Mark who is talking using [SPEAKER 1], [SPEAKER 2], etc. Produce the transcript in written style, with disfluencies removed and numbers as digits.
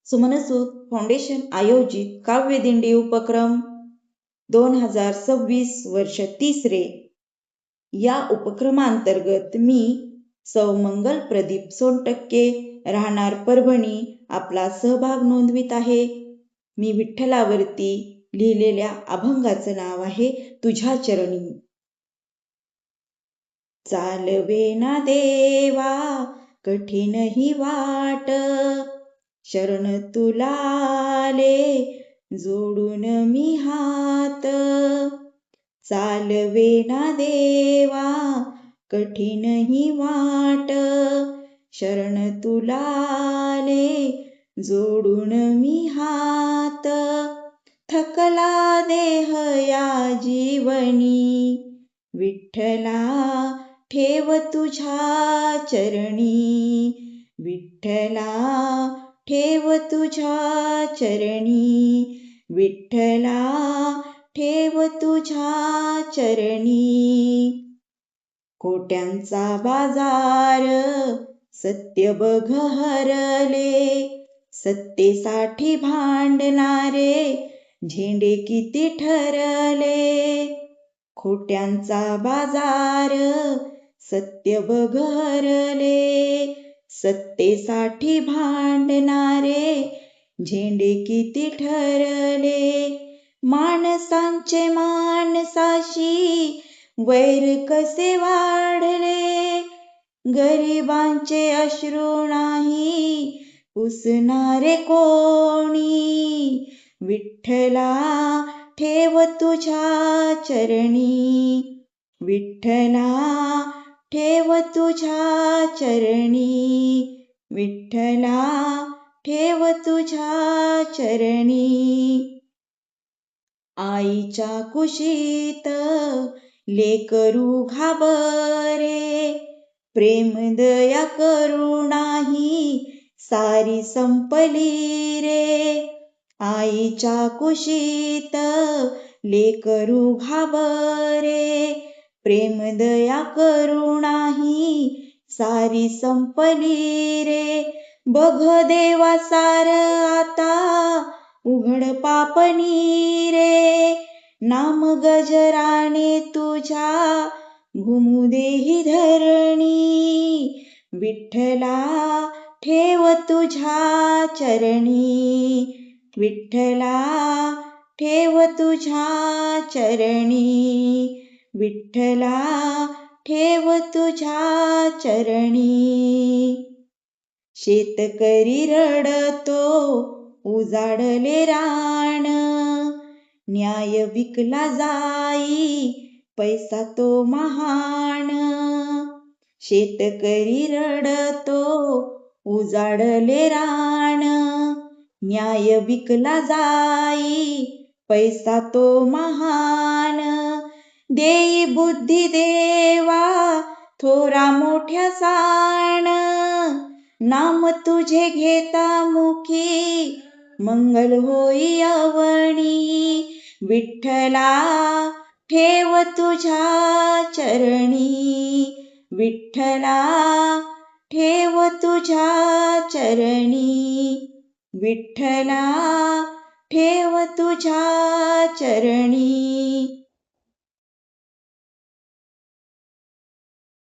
[SPEAKER 1] सुमनसूत foundation आयोजित काव्यदिंडी उपक्रम 2026 वर्ष तिसरे या उपक्रमांतर्गत मी सौ मंगल प्रदीप सोनटक्के राहणार परभणी आपला सहभाग नोंदवित आहे. मी विठ्ठलावरती लिहिलेल्या अभंगाचं नाव आहे तुझ्या चरणी. चालवेना देवा कठीण ही वाट, शरण तुला आले जोडून मी हात. चालवेना देवा कठीण ही वाट, शरण तुला आले जोडून मी हात. थकला देह या जीवनी, विठ्ठला ठेव तुझ्या चरणी. विठ्ठला ठेव तुझ्या चरणी. विठ्ठला ठेव तुझ्या चरणी. खोट्यांचा बाजार सत्य बघ हरले, सत्तेसाठी भांडणारे झेंडे किती ठरले. खोट्यांचा बाजार सत्य बघ हरले, सत्तेसाठी भांडणारे झेंडे किती ठरले. माणसांचे माणसाशी वैर कसे वाढले, गरिबांचे अश्रू नाही पुसणारे कोणी. विठ्ठला ठेव तुझ्या चरणी. विठ्ठला ठेव तुझ्या चरणी. विठ्ठला ठेव तुझ्या चरणी. आईच्या कुशीत लेकरू घाबरे, प्रेम दया करुणाही सारी संपली रे. आईच्या कुशीत लेकरू घाबरे, प्रेम दया करुणाही सारी संपली रे. बघ देवा सार आता उघड पापणी रे, नाम गजराने तुझ्या घुमू देही धरणी. विठ्ठला ठेव तुझ्या चरणी. विठ्ठला ठेव तुझ्या चरणी. विठ्ठला ठेव तुझ्या चरणी. शेतकरी रडतो उजाडले रान, न्याय विकला जाई पैसा तो महान. शेतकरी रडतो उजाडले रान, न्याय विकला जाई पैसा तो महान. देई बुद्धी देवा थोरा मोठ्या साण, नाम तुझे घेता मुखी मंगल होई अवणी. विठ्ठला ठेव तुझ्या चरणी. विठ्ठला ठेव तुझ्या चरणी. विठ्ठला ठेव तुझ्या चरणी.